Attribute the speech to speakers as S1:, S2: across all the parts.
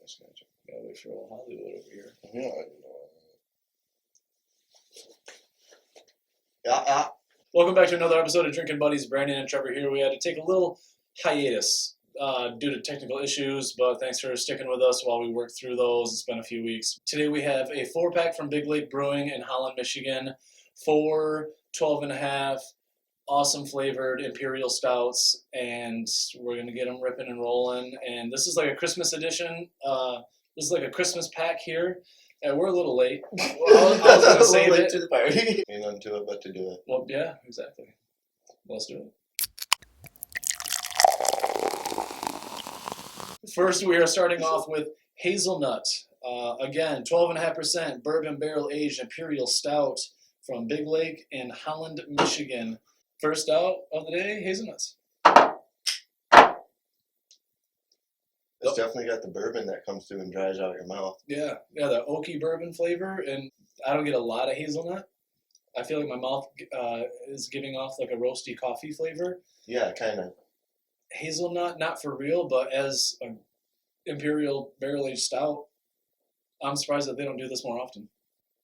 S1: just gotcha.
S2: Gotta wait for old Hollywood over here.
S1: Yeah, I know. Yeah.
S2: Welcome back to another episode of Drinking Buddies. Brandon and Trevor here. We had to take a little hiatus due to technical issues, but thanks for sticking with us while we worked through those. It's been a few weeks. Today we have a 4-pack from Lake Brewing in Holland, Michigan. 4 12.5 awesome flavored Imperial Stouts, and we're going to get them ripping and rolling. And this is like a Christmas edition. This is like a Christmas pack here. And we're a little late. Well, I was going to save it.
S1: To the party. Ain't nothing to it but to do it.
S2: Well, yeah, exactly. Let's do it. First, we are starting off with Hazelnut. Again, 12.5% bourbon barrel aged Imperial Stout from Big Lake in Holland, Michigan. First out of the day, Hazelnuts.
S1: It's definitely got the bourbon that comes through and dries out your mouth.
S2: Yeah, the oaky bourbon flavor, and I don't get a lot of hazelnut. I feel like my mouth is giving off like a roasty coffee flavor.
S1: Yeah, kind of.
S2: Hazelnut, not for real, but as an Imperial barrel-aged stout, I'm surprised that they don't do this more often.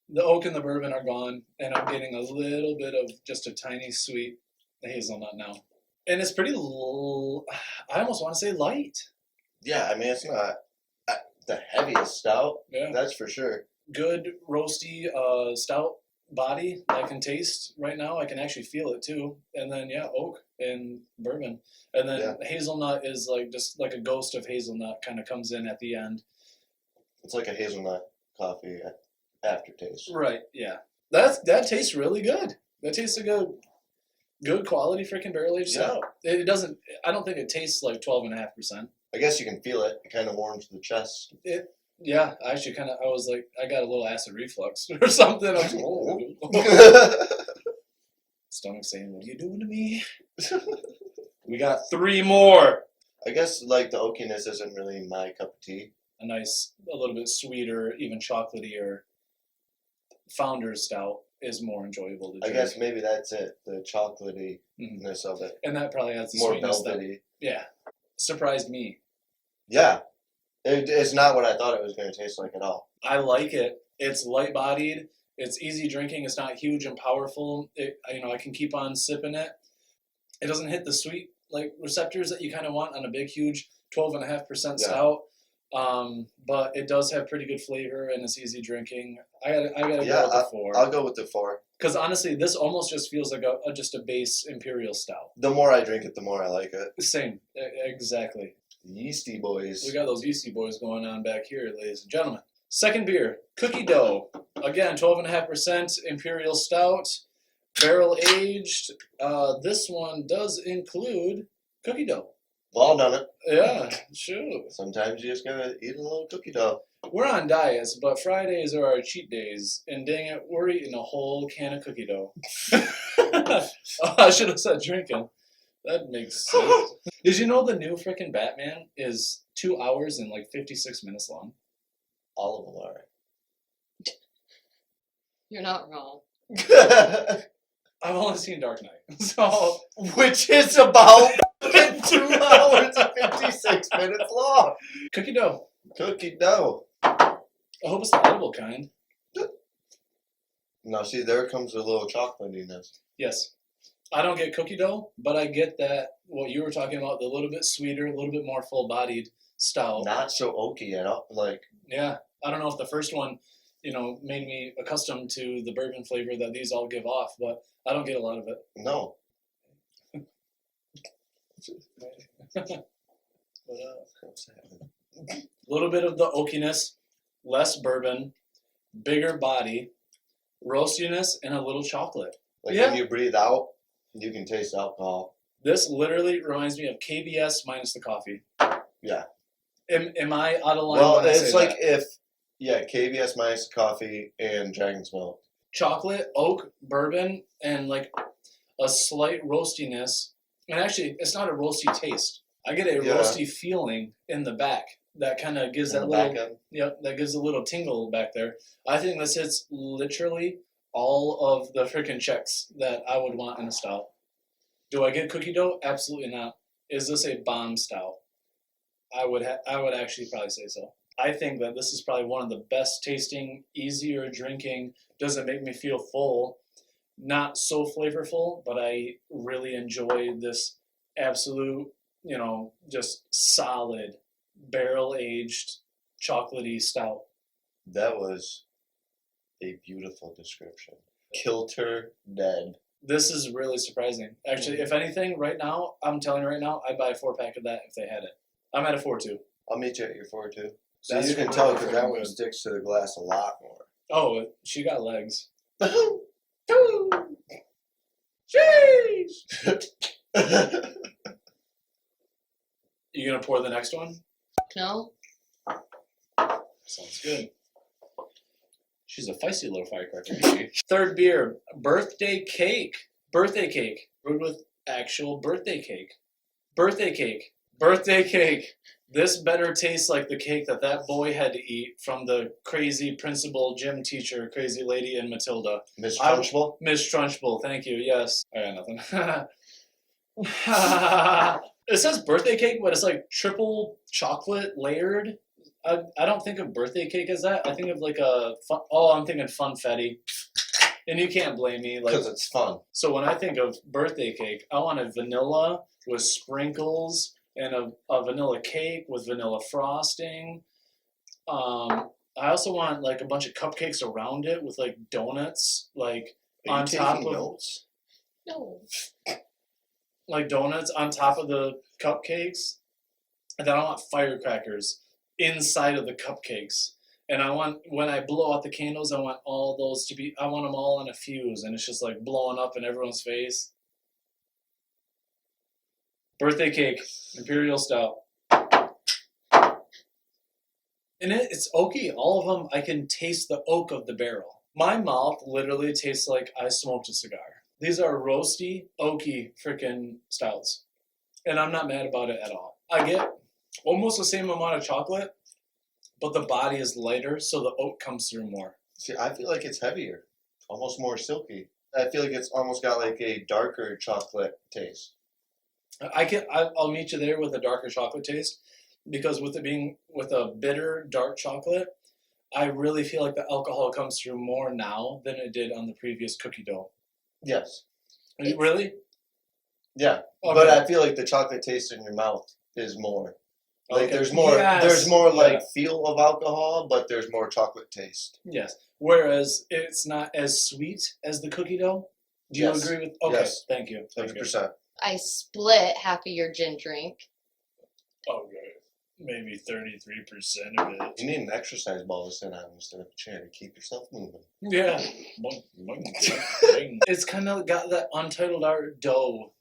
S2: The oak and the bourbon are gone, and I'm getting a little bit of just a tiny sweet hazelnut now. And it's pretty, I almost want to say light.
S1: Yeah, I mean, it's not the heaviest stout.
S2: Yeah.
S1: That's for sure.
S2: Good, roasty, stout body that I can taste right now. I can actually feel it too. And then, yeah, oak and bourbon. And then hazelnut is like just like a ghost of hazelnut kind of comes in at the end.
S1: It's like a hazelnut coffee aftertaste.
S2: Right, yeah. That tastes really good. That tastes like a good quality freaking barrel-aged stout. It doesn't, I don't think it tastes like 12.5%.
S1: I guess you can feel it. It kind of warms the chest.
S2: Yeah, I actually I was like, I got a little acid reflux or something. I was like, oh. Stomach saying, what are you doing to me? We got 3 more.
S1: I guess, like, the oakiness isn't really my cup of tea.
S2: A little bit sweeter, even chocolatier Founder's Stout is more enjoyable to drink.
S1: I guess maybe that's it, the chocolatey-ness of it.
S2: And that probably adds the
S1: more
S2: sweetness.
S1: velvety.
S2: Yeah. Surprised me.
S1: Yeah. It's not what I thought it was going to taste like at all.
S2: I like it. It's light-bodied. It's easy drinking. It's not huge and powerful. I can keep on sipping it. It doesn't hit the sweet receptors that you kind of want on a big, huge 12.5% stout. But it does have pretty good flavor and it's easy drinking. I gotta go with the 4.
S1: I'll go with the 4.
S2: Because honestly, this almost just feels like just a base Imperial Stout.
S1: The more I drink it, the more I like it.
S2: Same, exactly.
S1: Yeasty boys.
S2: We got those yeasty boys going on back here, ladies and gentlemen. Second beer, Cookie Dough. Again, 12.5% Imperial Stout, barrel aged. This one does include cookie dough.
S1: Well done it.
S2: Yeah, sure.
S1: Sometimes you just gotta eat a little cookie dough.
S2: We're on diets, but Fridays are our cheat days, and dang it, we're eating a whole can of cookie dough. I should have said drinking. That makes sense. Did you know the new freaking Batman is 2 hours and 56 minutes long?
S1: All of them are.
S3: You're not wrong.
S2: I've only seen Dark Knight, so
S1: which is about 2 hours and 56 minutes long.
S2: Cookie dough.
S1: Cookie dough.
S2: I hope it's the edible kind.
S1: Now, see, there comes a little chocolatiness.
S2: Yes. I don't get cookie dough, but I get that, what you were talking about, the little bit sweeter, a little bit more full-bodied stout.
S1: Not so oaky at all.
S2: Yeah. I don't know if the first one, made me accustomed to the bourbon flavor that these all give off, but I don't get a lot of it.
S1: No.
S2: A little bit of the oakiness, less bourbon, bigger body, roastiness, and a little chocolate.
S1: When you breathe out, you can taste alcohol.
S2: This literally reminds me of KBS minus the coffee.
S1: Yeah.
S2: Am I out of line?
S1: Well, it's like KBS minus the coffee and Dragon's Milk.
S2: Chocolate, oak, bourbon, and a slight roastiness. And actually, it's not a roasty taste. I get a roasty feeling in the back that kind of gives that gives a little tingle back there. I think this hits literally all of the freaking checks that I would want in a stout. Do I get cookie dough? Absolutely not. Is this a bomb stout? I would actually probably say so. I think that this is probably one of the best tasting, easier drinking, doesn't make me feel full, not so flavorful, but I really enjoy this absolute, just solid, barrel-aged, chocolatey stout.
S1: That was a beautiful description. Kilter dead.
S2: This is really surprising. Actually, if anything, right now, I'm telling you right now, I'd buy a 4-pack of that if they had it. I'm at a 4-2.
S1: I'll meet you at your 4-2. So
S2: That's
S1: you can
S2: really
S1: tell because that
S2: freaking
S1: one
S2: good.
S1: sticks to the glass a lot more.
S2: Oh, she got legs.
S1: Jeez!
S2: You gonna pour the next one?
S3: No?
S2: Sounds good. She's a feisty little firecracker, ain't she? Third beer, birthday cake. Birthday cake. Brewed with actual birthday cake. Birthday cake. Birthday cake. This better tastes like the cake that boy had to eat from the crazy principal gym teacher, crazy lady in Matilda.
S1: Miss Trunchbull?
S2: Miss Trunchbull, thank you, yes. I got nothing. It says birthday cake, but it's like triple chocolate layered. I don't think of birthday cake as that. I think of like I'm thinking funfetti. And you can't blame me.
S1: Because it's fun.
S2: So when I think of birthday cake, I want a vanilla with sprinkles and a vanilla cake with vanilla frosting. I also want like a bunch of cupcakes around it with like donuts, like
S1: Are
S2: on
S1: you
S2: top
S1: taking
S2: of
S1: notes?
S3: No.
S2: like donuts on top of the cupcakes. And then I want firecrackers inside of the cupcakes. And I want, when I blow out the candles, I want all those I want them all in a fuse, and it's just like blowing up in everyone's face. Birthday cake, Imperial Stout. And it's oaky. All of them, I can taste the oak of the barrel. My mouth literally tastes like I smoked a cigar. These are roasty, oaky freaking stouts. And I'm not mad about it at all. I get almost the same amount of chocolate, but the body is lighter, so the oak comes through more.
S1: See, I feel like it's heavier. Almost more silky. I feel like it's almost got like a darker chocolate taste.
S2: I'll meet you there with a darker chocolate taste, because with it being with a bitter dark chocolate, I really feel like the alcohol comes through more now than it did on the previous cookie dough.
S1: Yes.
S2: Really?
S1: Yeah.
S2: Okay.
S1: But I feel like the chocolate taste in your mouth is more. Like
S2: Okay.
S1: there's more
S2: Yes.
S1: there's more
S2: Yeah.
S1: like feel of alcohol, but there's more chocolate taste.
S2: Yes. Whereas it's not as sweet as the cookie dough. Do you
S1: Yes.
S2: agree with? Okay.
S1: Yes.
S2: Thank you. Thank you.
S1: 100%.
S3: I split half of your gin drink.
S2: Okay. Maybe 33% of it.
S1: You need an exercise ball to sit on instead of a chair to keep yourself moving.
S2: Yeah. It's kind of got that Untitled Art dough,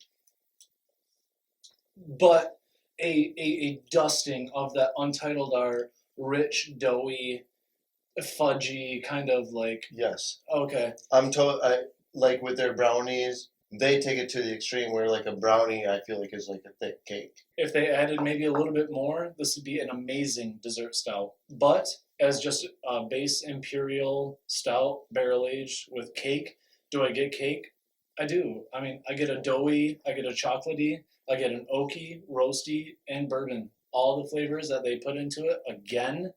S2: but a dusting of that Untitled Art rich, doughy, fudgy kind of like.
S1: Yes.
S2: Okay.
S1: I'm told, like with their brownies, they take it to the extreme where like a brownie, I feel like is like a thick cake.
S2: If they added maybe a little bit more, this would be an amazing dessert stout. But as just a base Imperial stout, barrel aged with cake, do I get cake? I do. I mean, I get a doughy, I get a chocolatey, I get an oaky, roasty, and bourbon. All the flavors that they put into it, again,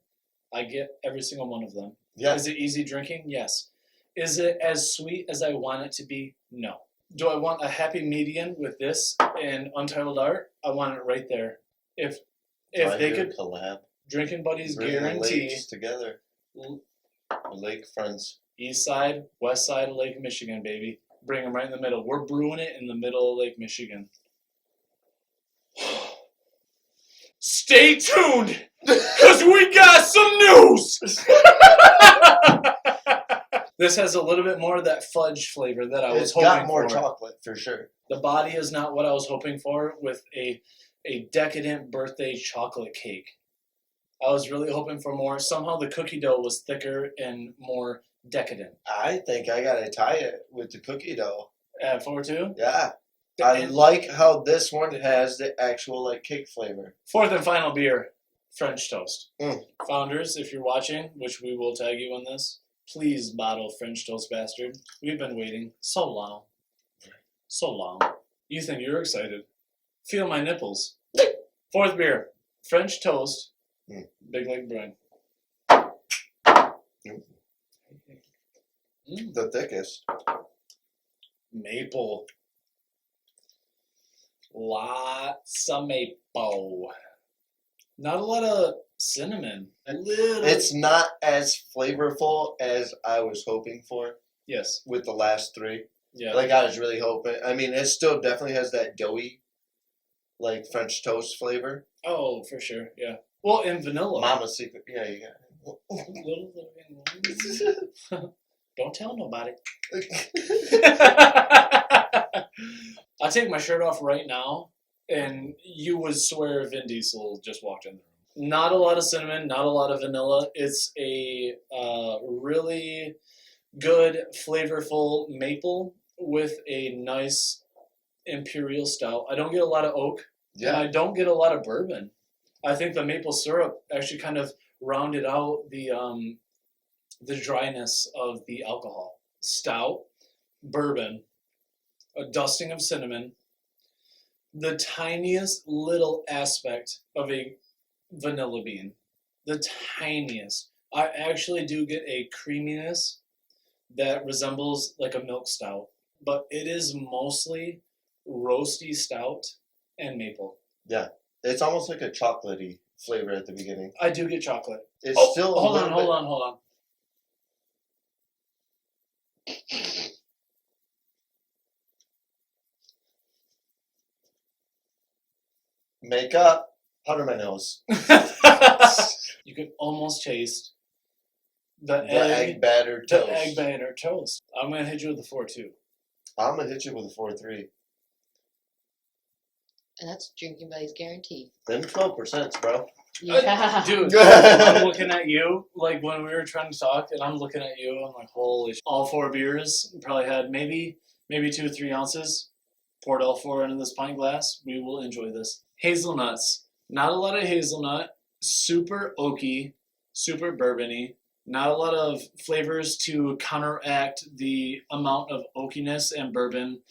S2: I get every single one of them.
S1: Yeah.
S2: Is it easy drinking? Yes. Is it as sweet as I want it to be? No. Do I want a happy median with this and Untitled Art? I want it right there. If they could
S1: collab,
S2: Drinking Buddies
S1: bring the
S2: guarantee
S1: lakes together, lake friends.
S2: east side, west side of Lake Michigan, baby. Bring them right in the middle. We're brewing it in the middle of Lake Michigan. Stay tuned, because we got some news! This has a little bit more of that fudge flavor that I was
S1: It's
S2: hoping
S1: got more
S2: for.
S1: chocolate for sure.
S2: The body is not what I was hoping for with a decadent birthday chocolate cake. I was really hoping for more. Somehow the cookie dough was thicker and more decadent.
S1: I think I gotta tie it with the cookie dough.
S2: At 4-2?
S1: Yeah. I like how this one has the actual like cake flavor.
S2: Fourth and final beer, French toast.
S1: Mm.
S2: Founders, if you're watching, which we will tag you on this, please bottle French toast, bastard. We've been waiting so long. So long. You think you're excited. Feel my nipples. Fourth beer, French toast,
S1: Mm.
S2: Big Lake Brewing.
S1: The thickest.
S2: Maple. Lots of maple. Not a lot of cinnamon. A little.
S1: It's not as flavorful as I was hoping for
S2: Yes.
S1: with the last three.
S2: Yeah.
S1: Like I was really hoping. I mean, it still definitely has that doughy, like French toast flavor.
S2: Oh, for sure. Yeah. Well, and vanilla.
S1: Mama's secret. Yeah, you
S2: Little. Don't tell nobody.
S1: got
S2: I'll take my shirt off right now, and you would swear Vin Diesel just walked in the room. Not a lot of cinnamon, not a lot of vanilla. It's a really good, flavorful maple with a nice Imperial Stout. I don't get a lot of oak, and
S1: Yeah.
S2: I don't get a lot of bourbon. I think the maple syrup actually kind of rounded out the dryness of the alcohol. Stout, bourbon, a dusting of cinnamon, the tiniest little aspect of a vanilla bean. The tiniest. I actually do get a creaminess that resembles like a milk stout, but it is mostly roasty stout and maple.
S1: Yeah. It's almost like a chocolatey flavor at the beginning.
S2: I do get chocolate.
S1: It's still a
S2: hold
S1: little
S2: on.
S1: Makeup, powder my nose.
S2: You could almost taste the
S1: The egg batter
S2: the
S1: toast.
S2: egg batter toast. I'm gonna hit you with the 4-2.
S1: I'm gonna hit you with a 4-3.
S3: And that's drinking buddies guaranteed.
S1: Them 12%, bro.
S3: Yeah.
S2: Dude, I'm looking at you, like when we were trying to talk, and I'm looking at you, I'm like, holy sh-. All 4 beers probably had maybe 2 or 3 ounces. Poured all 4 into this pint glass. We will enjoy this. Hazelnuts. Not a lot of hazelnut. Super oaky. Super bourbony. Not a lot of flavors to counteract the amount of oakiness and bourbon.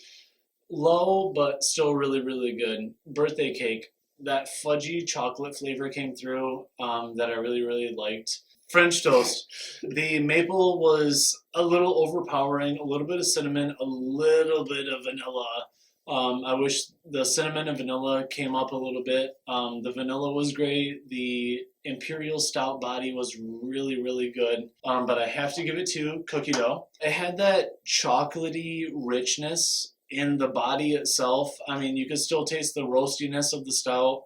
S2: Low, but still really, really good. Birthday cake. That fudgy chocolate flavor came through that I really, really liked. French toast. The maple was a little overpowering. A little bit of cinnamon, a little bit of vanilla. I wish the cinnamon and vanilla came up a little bit. The vanilla was great. The Imperial Stout body was really, really good. But I have to give it to cookie dough. It had that chocolatey richness in the body itself. I mean, you could still taste the roastiness of the stout.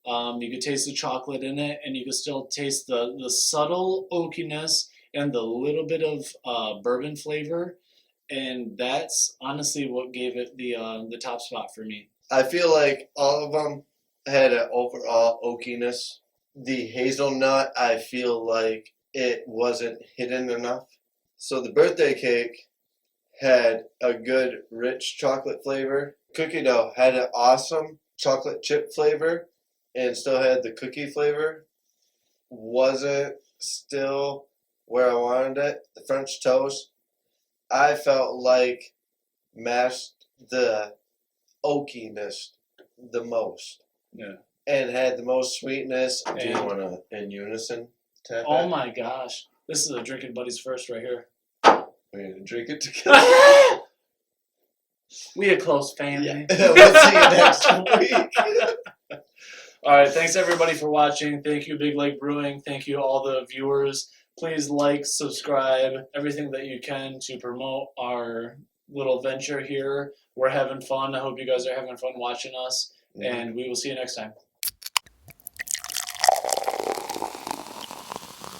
S2: You could taste the chocolate in it, and you could still taste the subtle oakiness and the little bit of bourbon flavor. And that's honestly what gave it the top spot for me.
S1: I feel like all of them had an overall oakiness. The hazelnut, I feel like it wasn't hidden enough. So the birthday cake had a good rich chocolate flavor. Cookie dough had an awesome chocolate chip flavor and still had the cookie flavor. Wasn't still where I wanted it. The French toast, I felt like matched the oakiness the most.
S2: Yeah.
S1: And had the most sweetness. Do you
S2: And-
S1: want to, in unison, tap
S2: Oh
S1: it?
S2: my gosh. This is a drinking buddies first right here.
S1: We're going to drink it together.
S2: We a close family.
S1: Yeah. We'll see you next week.
S2: All right, thanks everybody for watching. Thank you, Big Lake Brewing. Thank you, all the viewers. Please like, subscribe, everything that you can to promote our little venture here. We're having fun. I hope you guys are having fun watching us, and we will see you next time.